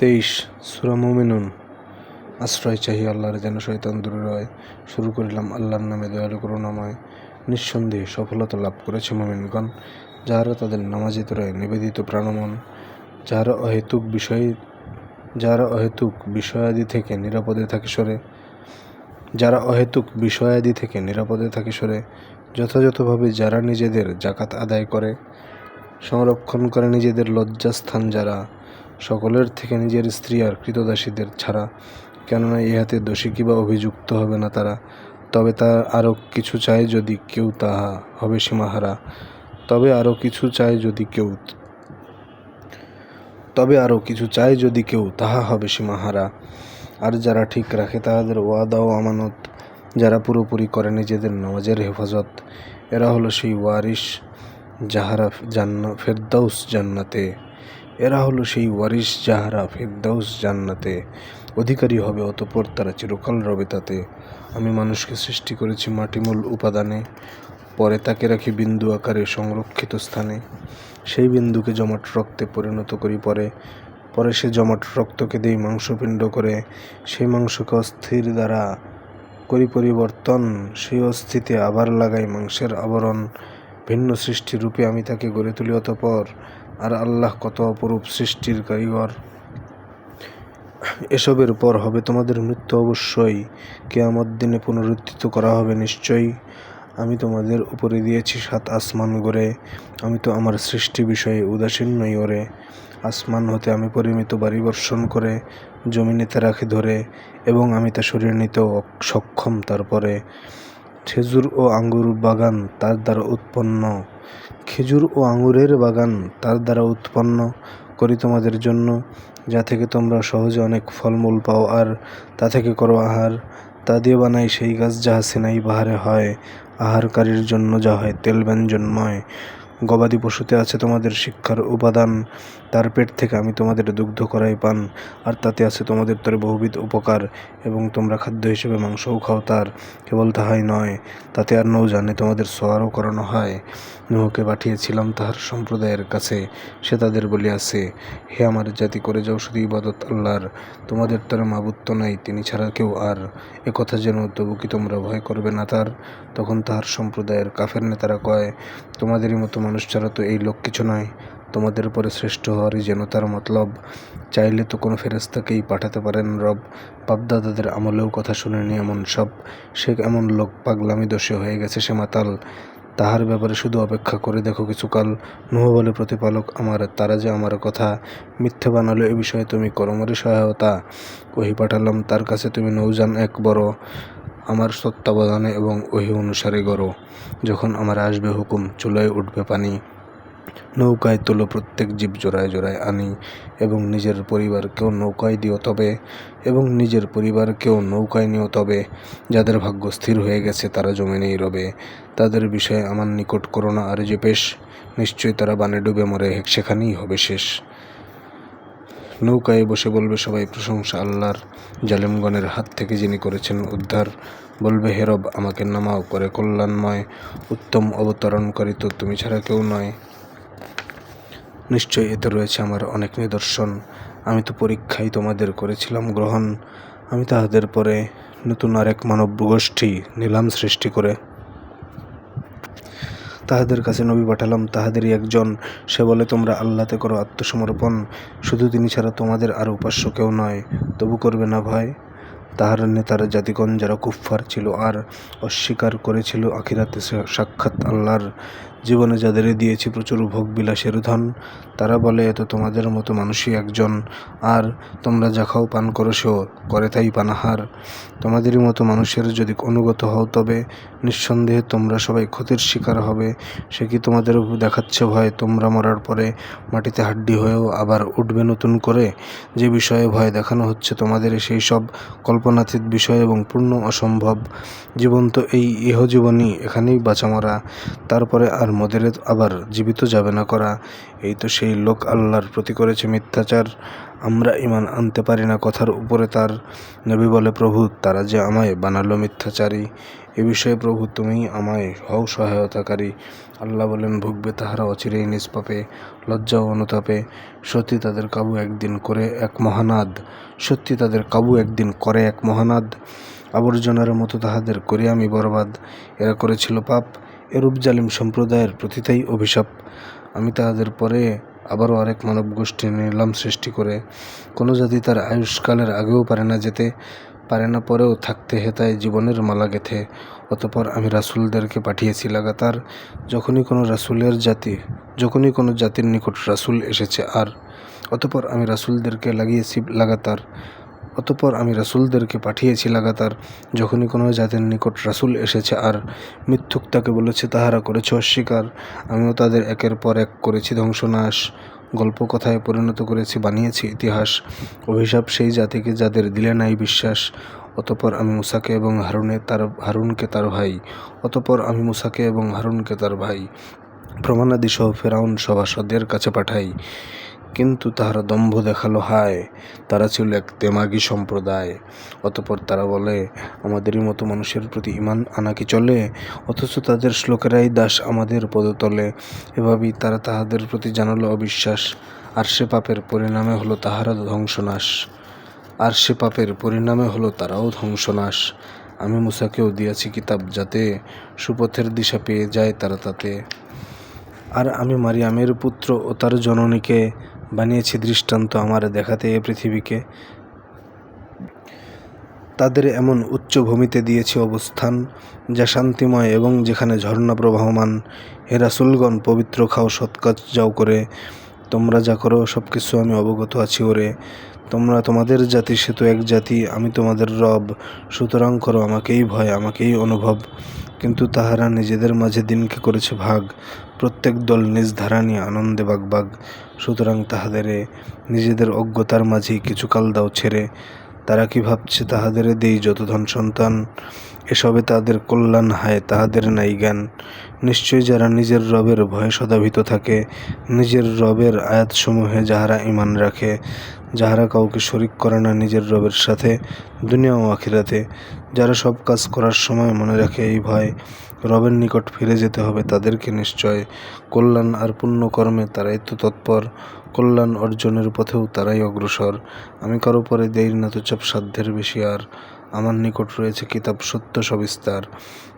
23 সূরা মুমিনুন। আশ্রয় চাহি আল্লাহর, যেন শয়তান দূরে রয়। শুরু করিলাম আল্লাহর নামে, দয়ালু করুণাময়। নিঃসন্দেহে সফলতা লাভ করেছে মুমিনগণ, যাহারা তাদের নামাজিত রয় নিবেদিত প্রাণমন, যাহারা অহেতুক বিষয়াদি থেকে নিরাপদে থাকে সরে, যথাযথভাবে যারা নিজেদের জাকাত আদায় করে, সংরক্ষণ করে নিজেদের লজ্জাস্থান, যারা সকলের থেকে নিজের স্ত্রী আর কৃতদাসীদের ছাড়া, কেননা ইহাতে দোষী কিবা অভিযুক্ত হবে না তারা। তবে আরও কিছু চায় যদি কেউ, তাহা হবে সীমাহারা। তবে আরও কিছু চায় যদি কেউ, তাহা হবে সীমাহারা। আর যারা ঠিক রাখে তাহাদের ওয়াদা ও আমানত, যারা পুরোপুরি করে নিজেদের নামাজের হেফাজত, এরা হলো সেই ওয়ারিস যাহারা ফেরদাউস জান্নাতে অধিকারী হবে, অতঃপর তারা চিরকাল রবে তাতে। আমি মানুষকে সৃষ্টি করেছি মাটিমূল উপাদানে, পরে তাকে রাখি বিন্দু আকারে সংরক্ষিত স্থানে। সেই বিন্দুকে জমাট রক্তে পরিণত করি পরে সে জমাট রক্তকে দেই মাংসপিণ্ড করে। সেই মাংসকে অস্থির দ্বারা করি পরিবর্তন, সেই অস্থিতে আবার লাগাই মাংসের আবরণ। ভিন্ন সৃষ্টির রূপে আমি তাকে গড়ে তুলি অতঃপর, আর আল্লাহ কত অপরূপ সৃষ্টির কারিগর। এসবের পর হবে তোমাদের মৃত্যু অবশ্যই, কিয়ামত দিনে পুনরুত্থিত করা হবে নিশ্চয়ই। আমি তোমাদের উপরে দিয়েছি 7 আসমান গড়ে, আমি তো আমার সৃষ্টি বিষয়ে উদাসীন নই ওরে। আসমান হতে আমি পরিমিত বাড়ি বর্ষণ করে, জমিনে তা রাখি ধরে, এবং আমি তা সরিয়ে নিতেও সক্ষম তারপরে। খেজুর ও আঙ্গুরের বাগান তার দ্বারা উৎপন্ন করি তোমাদের জন্য, যা থেকে তোমরা সহজে অনেক ফলমূল পাও, আর তা থেকে করো আহার। তা দিয়ে বানাই সেই গাছ যাহা সিনাই বাহারে হয়, আহারকারীর জন্য যা হয় তেল ব্যঞ্জনময়। গবাদি পশুতে আছে তোমাদের শিক্ষার উপাদান, তার পেট থেকে আমি তোমাদের দুগ্ধ করাই পান, আর তাতে আছে তোমাদের তরে বহুবিধ উপকার, এবং তোমরা খাদ্য হিসেবে মাংসও খাও তার। কেবল তাহাই নয়, তাতে আর নৌযানে তোমাদের সওয়ারও করানো হয়। নূহকে পাঠিয়েছিলাম তাহার সম্প্রদায়ের কাছে, সে তাদের বলিয়াছে, হে আমার জাতি, করে যাও শুধু ইবাদত আল্লাহর, তোমাদের তরে মাবুদ তো নাই তিনি ছাড়া কেউ আর। একথা যেন, তবু কি তোমরা ভয় করবে না তার? তখন তাহার সম্প্রদায়ের কাফের নেতারা কয়, তোমাদেরই মতো মানুষ ছাড়া তো এই লোক কিছু নয়, তোমাদের পরে শ্রেষ্ঠ হওয়ারই যেন তার মতলব। চাইলে তো কোনো ফেরেশতাকেই পাঠাতে পারেন রব, বাপদাদাদের আমলেও কথা শুনেনি এমন সব। সে এমন লোক, পাগলামি দোষে হয়ে গেছে সে মাতাল, তাহার ব্যাপারে শুধু অপেক্ষা করে দেখো কিছুকাল। নূহ বলে, প্রতিপালক আমার, তারা যে আমার কথা মিথ্যে বানালো, এ বিষয়ে তুমি করো মোরে সহায়তা। ওহী পাঠালাম তার কাছে, তুমি নৌযান এক বড়, আমার তত্ত্বাবধানে এবং ওহী অনুসারে গড়ো। যখন আমার আসবে হুকুম, চুলায় উঠবে পানি, নৌকায় তোলো প্রত্যেক জীব জোড়ায় জোড়ায় আনি, এবং নিজের পরিবারকেও নৌকায় নিও তবে। যাদের ভাগ্য স্থির হয়ে গেছে তারা জমিনেই রবে, তাদের বিষয়ে আমার নিকট করো না আর যে পেশ, নিশ্চয়ই তারা বানে ডুবে মরে সেখানেই হবে শেষ। নৌকায় বসে বলবে সবাই প্রশংসা আল্লাহর, জালেমগণের হাত থেকে যিনি করেছেন উদ্ধার। বলবে, হে রব, আমাকে নামাও করে কল্যাণময়, উত্তম অবতরণকারী তো তুমি ছাড়া কেউ নয়। নিশ্চয় এতে রয়েছে আমার অনেক নিদর্শন। আমি তো পরীক্ষায় তোমাদের করেছিলাম গ্রহণ, আমি তাহাদের পরে নতুন আরেক মানব গোষ্ঠী নিলাম সৃষ্টি করে। তাহাদের কাছে নবী পাঠালাম, তাহাদেরই একজন। সে বলে, তোমরা আল্লাহতে করো আত্মসমর্পণ, শুধু তিনি ছাড়া তোমাদের আর উপাস্য কেউ নয়, তবু করবে না ভয়। তাহার নেতার জাতিগণ যারা কুফফার ছিল আর অস্বীকার করেছিল আখিরাতে সাক্ষাৎ আল্লাহর, জীবনে যাদেরই দিয়েছি প্রচুর ভোগবিলাসের ধন, তারা বলে, এ তো তোমাদের মতো মানুষই একজন, আর তোমরা যা খাও পান করো সেও করে তাই পানাহার। তোমাদেরই মতো মানুষের যদি অনুগত হও, তবে নিঃসন্দেহে তোমরা সবাই ক্ষতির শিকার হবে। সে কি তোমাদের দেখাচ্ছে ভয়, তোমরা মরার পরে মাটিতে হাড্ডি হয়েও আবার উঠবে নতুন করে? যে বিষয়ে ভয় দেখানো হচ্ছে তোমাদের, সেই সব কল্পনাতীত বিষয় এবং পূর্ণ অসম্ভব। জীবন তো এই ইহজীবনই, এখানেই বাঁচা মরা, তারপরে আর আর মোদের আবার জীবিত যাবে না করা। এই তো সেই লোক আল্লাহর প্রতি করেছে মিথ্যাচার। আমরা ঈমান আনতে পারি না কথার উপরে তার। নবী বলে, প্রভু তারা যে আমায় বানালো মিথ্যাচারী। এ বিষয়ে প্রভু তুমিই আমায় হও সহায়তাকারী। আল্লাহ বলেন, ভুগবে তাহারা অচিরেই নিষ্পাপে, লজ্জা ও অনুতাপে। সত্যি তাদের কাবু একদিন করে এক মহানাদ, সত্যি তাদের কাবু একদিন করে এক মহানাদ। আবর্জনার মতো তাহাদের করি আমি বরবাদ। এরা করেছিল পাপ, এরূপ জালিম সম্প্রদায়ের প্রতি তাই অভিশাপ। আমি তাহাদের পরে আবারও আরেক মানব গোষ্ঠী নিলাম সৃষ্টি করে। কোনো জাতি তার আয়ুষ্কালের আগেও পারে না যেতে, পারে না পরেও থাকতে হেতায় জীবনের মালা গেথে। অতঃপর আমি রাসূলদেরকে পাঠিয়েছি লাগাতার। যখনই কোনো জাতির নিকট রাসূল এসেছে আর অতঃপর আমি রাসূলদেরকে পাঠিয়েছি লাগাতার। যখনই কোনো জাতির নিকট রাসূল এসেছে আর মিথ্যুক তাকে বলেছে, তাহারা করেছে অস্বীকার। আমিও তাদের একের পর এক করেছি ধ্বংসনাশ, গল্প কথায় পরিণত করেছি, বানিয়েছি ইতিহাস। অভিশাপ সেই জাতিকে যাদের দিলে নাই বিশ্বাস। অতঃপর আমি মূসাকে এবং হারুনকে তার ভাই প্রমাণাদি সহ ফেরাউন সভাসদের কাছে পাঠাই। কিন্তু তাহারা দম্ভ দেখালো হায়, তারা ছিল এক তেমাগী সম্প্রদায়। অতঃপর তারা বলে, আমাদেরই মতো মানুষের প্রতি ঈমান আনা কি চলে? অথচ তাদের শ্লোকেরাই দাস আমাদের পদতলে। এভাবেই তারা তাহাদের প্রতি জানালো অবিশ্বাস। আর সে পাপের পরিণামে হলো তারাও ধ্বংসনাশ। আমি মূসাকেও দিয়াছি কিতাব, যাতে সুপথের দিশা পেয়ে যায় তারা তাতে। আর আমি মারিয়ামের পুত্র ও তার জননীকে বানিয়েছি দৃষ্টান্ত আমার দেখাতে এ পৃথিবীকে। তাদের এমন উচ্চ ভূমিতে দিয়েছি অবস্থান, যা শান্তিময় এবং যেখানে ঝর্ণা প্রবাহমান। হে রাসূলগণ, পবিত্র খাও, সৎকাজ যাও করে। তোমরা যা করো সব কিছু আমি অবগত আছি ওরে। তোমরা তোমাদের জাতি, সে তো এক জাতি, আমি তোমাদের রব। সুতরাং করো আমাকেই ভয়, আমাকেই অনুভব। কিন্তু তাহারা নিজেদের মাঝে দিনকে করেছে ভাগ, প্রত্যেক দল নিজ ধারা নিয়ে আনন্দে বাগবাগ। সুতরাং তাহাদেরে নিজেদের অজ্ঞতার মাঝেই কিছুকাল দাও ছেড়ে। তারা কি ভাবছে তাহাদেরে দেই যত ধন সন্তান, এসবে তাদের কল্যাণ, হায় তাহাদের নাই জ্ঞান। নিশ্চয় যারা নিজের রবের ভয়ে সদাভীত থাকে, নিজের রবের আয়াতসমূহে যাহারা ঈমান রাখে, যাহারা কাউকে শরিক করে না নিজের রবের সাথে দুনিয়া ও আখিরাতে, যারা সব কাজ করার সময় মনে রাখে এই ভয়, রবের নিকট ফিরে যেতে হবে তাদেরকে নিশ্চয়। কল্যাণ আর পুণ্যকর্মে তারাই তো তৎপর, কল্যাণ অর্জনের পথেও তারাই অগ্রসর। আমি কারো পরে দেই না তো চাপ সাধ্যের বেশি আর। আমার নিকট রয়েছে কিতাব সত্য সবিস্তার,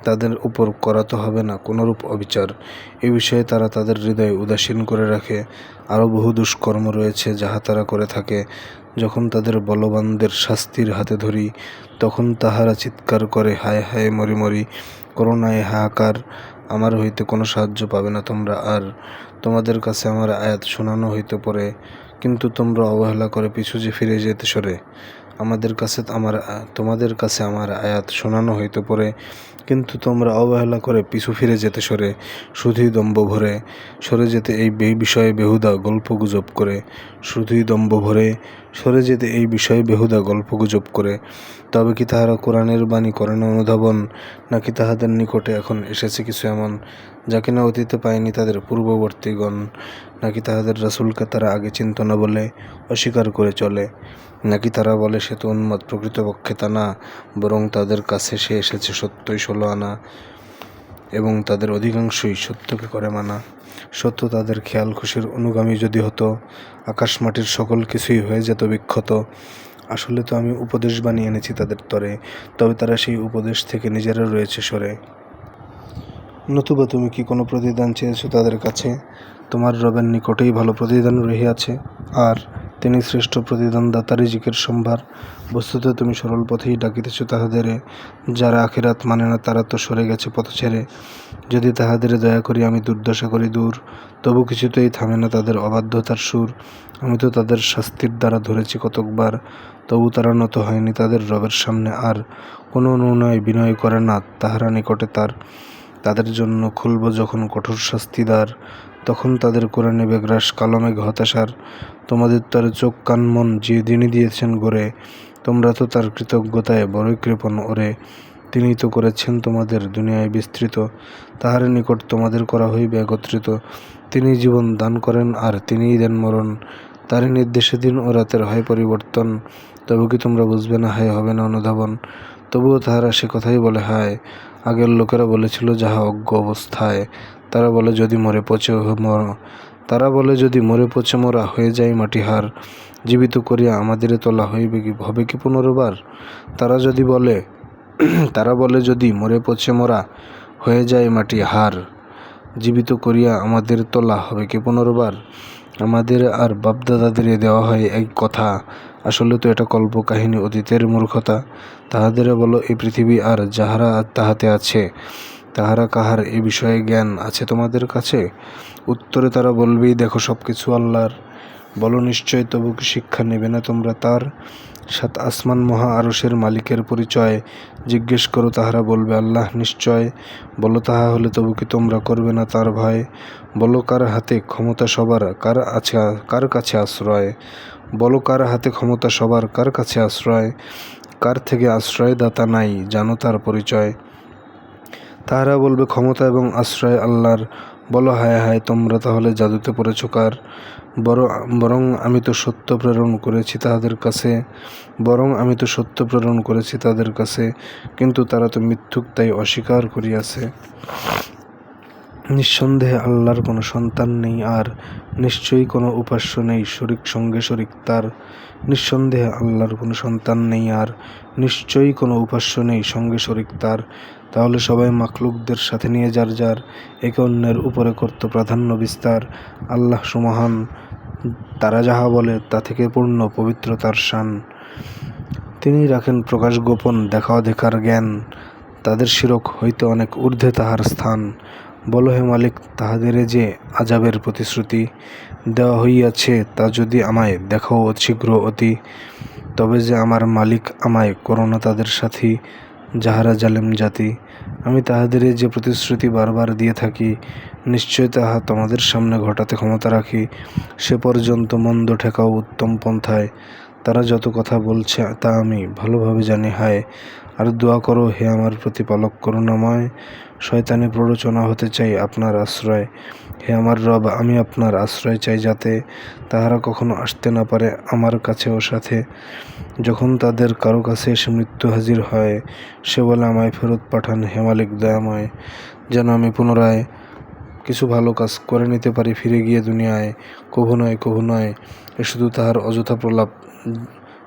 তাদের উপর করাতে হবে না কোনরূপ অবিচার। এই বিষয়ে তারা তাদের হৃদয় উদাসীন করে রাখে। আরও বহু দুষ্কর্ম রয়েছে যাহা তারা করে থাকে। যখন তাদের বলবানদের শাস্তির হাতে ধরি, তখন তাহারা চিৎকার করে, হায় হায় মরি মরি, করুণায় হাহাকার। আমার হইতে কোনো সাহায্য পাবে না তোমরা আর। তোমাদের কাছে আমার আয়াত শোনানো হইতে পরে, কিন্তু তোমরা অবহেলা করে পিছু যে ফিরে যেতে সরে। তোমাদের কাছে আমার আয়াত শোনানো হইতে পরে, কিন্তু তোমরা অবহেলা করে পিছু ফিরে যেতে সরে, শুধুই দম্ভ ভরে সরে যেতে এই বিষয়ে বেহুদা গল্পগুজব করে। তবে কি তাহারা কোরআনের বাণী করে না অনুধাবন? নাকি তাহাদের নিকটে এখন এসেছে কিছু এমন, যা কিনা অতীতে পায়নি তাদের পূর্ববর্তীগণ? নাকি তাহাদের রাসূলকে তারা আগে চিনত না বলে অস্বীকার করে চলে? নাকি তারা বলে সে তো উন্মাদ? প্রকৃতপক্ষে তা না, বরং তাদের কাছে সে এসেছে সত্যই 16 আনা, এবং তাদের অধিকাংশই সত্যকে করে মানা। সত্য তাদের খেয়াল খুশির অনুগামী যদি হতো, আকাশ মাটির সকল কিছুই হয়ে যেত বিক্ষত। আসলে তো আমি উপদেশ বানিয়ে এনেছি তাদের তরে, তবে তারা সেই উপদেশ থেকে নিজেরা রয়েছে সরে। নতুবা তুমি কি কোনো প্রতিদান চেয়েছ তাদের কাছে? তোমার রবের নিকটেই ভালো প্রতিদান রহিয়াছে, আর তিনি শ্রেষ্ঠ প্রতিদানদাতা, রিজিকের সম্ভার। বস্তুত তুমি সরল পথেই ডাকিতেছ তাহাদেরে। যারা আখিরাত মানে না তারা তো সরে গেছে পথ ছেড়ে। যদি তাহাদের দয়া করি আমি, দুর্দশা করি দূর, তবু কিছুতেই থামে না তাদের অবাধ্যতার সুর। আমি তো তাদের শাস্তির দ্বারা ধরেছি কতকবার, তবু তারা নত হয়নি তাদের রবের সামনে আর। কোনো অনুনয় বিনয় করে না তাহারা নিকটে তার। তাদের জন্য খুলব যখন কঠোর শাস্তিদার, তখন তাদের করে নেবে গ্রাস কালো মেঘ হতাশার। তোমাদের তরে চোখ কান মন যিনি দিয়েছেন গড়ে, তোমরা তো তার কৃতজ্ঞতায় বড়ই কৃপণ ওরে। তিনিই তো করেছেন তোমাদের দুনিয়ায় বিস্তৃত, তাহার নিকট তোমাদের করা হইবে একত্রিত। তিনি জীবন দান করেন আর তিনিই দেন মরণ, তারই নির্দেশে দিন ও রাতের হয় পরিবর্তন। তবু কি তোমরা বুঝবে না? হায় হবে না অনুধাবন। তবুও তাহারা সে কথাই বলে হায়। আগের লোকেরা বলেছিল যাহা অজ্ঞ অবস্থায়, তারা বলে যদি মরে পচে মরা হয়ে যায় মাটি হার, জীবিত করিয়া আমাদের তোলা হবে কি পুনর্বার? তারা বলে যদি মরে পচে মরা হয়ে যায় মাটি হার, জীবিত করিয়া আমাদের তোলা হবে কি পুনর্বার? আমাদের আর বাপদাদাদের দেওয়া হয় এই কথা, আসলে তো এটা কল্প কাহিনী, অতীতের মূর্খতা। তাহাদের বলো এই পৃথিবী আর যাহারা তাহাতে আছে, তাহারা কাহার এ বিষয়ে জ্ঞান আছে তোমাদের কাছে? উত্তরে তারা বলবেই দেখো সবকিছু আল্লাহর। বলো নিশ্চয়, তবু কি শিক্ষা নেবে না তোমরা তার? 7 আসমান মহা আরশের মালিকের পরিচয় জিজ্ঞেস করো, তাহারা বলবে আল্লাহ নিশ্চয়। বলো তাহা হলে তবু কি তোমরা করবে না তার ভয়? বলো কার হাতে ক্ষমতা সবার, কার কাছে আশ্রয়? বলো কার হাতে ক্ষমতা সবার, কার কাছে আশ্রয়? কার থেকে আশ্রয়দাতা নাই, জানো তার পরিচয়? তাহারা বলবে ক্ষমতা এবং আশ্রয় আল্লাহর। বলো হায় হায়, তোমরা তাহলে জাদুতে পড়েছ কার? বরং আমি তো সত্য প্রেরণ করেছি তাদের কাছে, কিন্তু তারা তো মিথ্যুক, তাই অস্বীকার করিয়াছে। নিঃসন্দেহে আল্লাহর কোনো সন্তান নেই, আর নিশ্চয়ই কোনো উপাস্য নেই সঙ্গে শরিক তার। নিঃসন্দেহে আল্লাহর কোনো সন্তান নেই, আর নিশ্চয়ই কোনো উপাস্য নেই সঙ্গে শরিক তার। তাহলে সবাই মাখলুকদের সাথে নিয়ে যার একে অন্যের উপরে করত প্রাধান্য বিস্তার। আল্লাহ সুমহান, তারা যাহা বলে তা থেকে পূর্ণ পবিত্র তার শান। তিনি রাখেন প্রকাশ গোপন, দেখা অদেখার জ্ঞান, তাদের শিরক হইতে অনেক ঊর্ধ্বে তাহার স্থান। বলো হে মালিক, তাহাদের যে আযাবের প্রতিশ্রুতি দেওয়া হইয়াছে, তা যদি আমায় দেখাও শীঘ্র অতি, তবে যে আমার মালিক আমায় করো না তাদের সাথী, যাহারা জালেম জাতি। আমি তাহাদের যে প্রতিশ্রুতি বারবার দিয়ে থাকি, নিশ্চয় তাহা তোমাদের সামনে ঘটাতে ক্ষমতা রাখি। সে পর্যন্ত মন্দ ঠেকাও উত্তম পন্থায়। তারা যত কথা বলছে তা আমি ভালোভাবে জানি হায়। আর দোয়া করো হে আমার প্রতিপালক করুণাময়, শয়তানি প্ররোচনা হতে চাই আপনার আশ্রয়। হে আমার রব, আমি আপনার আশ্রয় চাই, যাতে তাহারা কখনো আসতে না পারে আমার কাছে ও সাথে। যখন তাদের কারো কাছে এসে মৃত্যু হাজির হয়, সে বলে আমায় ফেরত পাঠান হে মালিক দয়াময়, যেন আমি পুনরায় কিছু ভালো কাজ করে নিতে পারি ফিরে গিয়ে দুনিয়ায়। কভু নয়, এ শুধু তাহার অযথা প্রলাপ,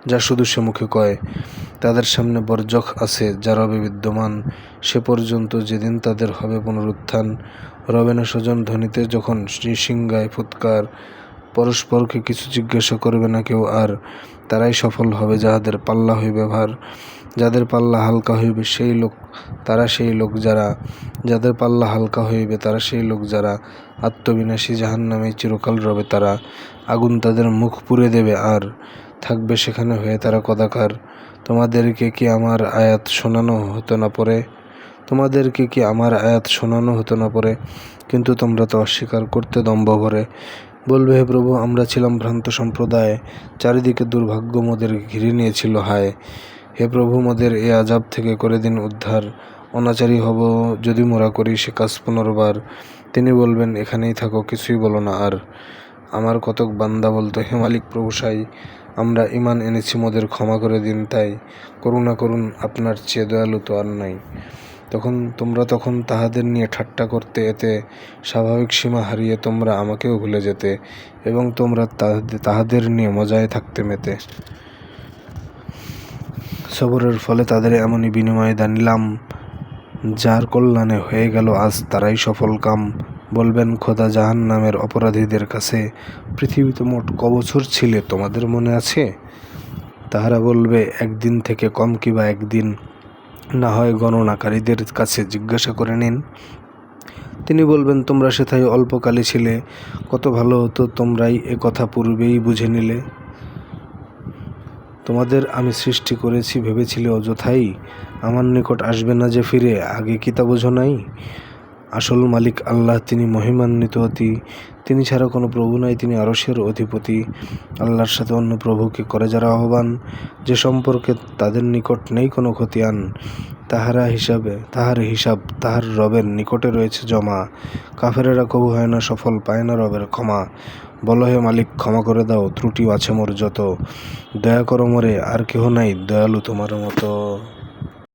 যা শুধু সে মুখে কয়। তাদের সামনে বরজখ আছে যা রবে বিদ্যমান, সে পর্যন্ত যেদিন তাদের হবে পুনরুত্থান। রবে না স্বজন ধ্বনিতে যখন সিংহায় ফুৎকার, পরস্পরকে কিছু জিজ্ঞাসা করবে না কেউ আর। তারাই সফল হবে যাহাদের পাল্লা হইবে ভার, যাদের পাল্লা হালকা হইবে যাদের পাল্লা হালকা হইবে তারা সেই লোক যারা আত্মবিনাশী জাহান্নামে চিরকাল রবে তারা। আগুন তাদের মুখ পুড়ে দেবে আর থাকবে সেখানে হয়ে তারা কদাকার। তোমাদেরকে কি আমার আয়াত শোনানো হতো না পরে? কিন্তু তোমরা তো অস্বীকার করতে দম্ভ ভরে। বলবে হে প্রভু, আমরা ছিলাম ভ্রান্ত সম্প্রদায়, চারিদিকে দুর্ভাগ্য মোদের ঘিরে নিয়েছিল হায়। হে প্রভু, মোদের এ আযাব থেকে করে দিন উদ্ধার। অনাচারী হব যদি মোরা করি সে কাজ পুনর্বার। তিনি বলবেন এখানেই থাকো, কিছুই বলো না আর। আমার কতক বান্দা বলতো হে মালিক প্রভুসাই, আমরা ঈমান এনেছি, মোদের ক্ষমা করে দিন তাই। করুণা করুন, আপনার চেয়ে দয়ালু তো আর নাই। তোমরা তখন তাহাদের নিয়ে ঠাট্টা করতে, এতে স্বাভাবিক সীমা হারিয়ে তোমরা আমাকেও ভুলে যেতে, এবং তোমরা তাহাদের নিয়ে মজায় থাকতে মেতে। সবরের ফলে তাদের এমনই বিনিময় দানিলাম, যার কল্যাণে হয়ে গেল আজ তারাই সফল কাম। বলবেন খোদা জাহান্নামের অপরাধীদের কাছে, পৃথিবীতে মোট কবছর ছিলে তোমাদের মনে আছে? তাহারা বলবে একদিন থেকে কম কিবা একদিন, না হয় গণনাকারীদের কাছে জিজ্ঞাসা করে নিন। তিনি বলবেন তোমরা সেথায় অল্পকালই ছিলে, কত ভালো হতো তোমরাই এ কথা পূর্বেই বুঝে নিলে। তোমাদের আমি সৃষ্টি করেছি ভেবেছিলে অযথাই, আমার নিকট আসবে না যে ফিরে, আগে কি তা বোঝো নাই? আসল মালিক আল্লাহ, তিনি মহিমান্বিত অতি। তিনি ছাড়া কোনো প্রভু নাই, তিনি আরশের অধিপতি। আল্লাহর সাথে অন্য প্রভুকে করে যারা আহ্বান, যে সম্পর্কে তাদের নিকট নেই কোনো খতিয়ান, তাহার হিসাব তাহার রবের নিকটে রয়েছে জমা। কাফেরেরা কবু হয় না সফল, পায় না রবের ক্ষমা। বলো হে মালিক, ক্ষমা করে দাও, ত্রুটি আছে মোর যত। দয়া করো মোরে, আর কেহ নাই দয়ালু তোমার মতো।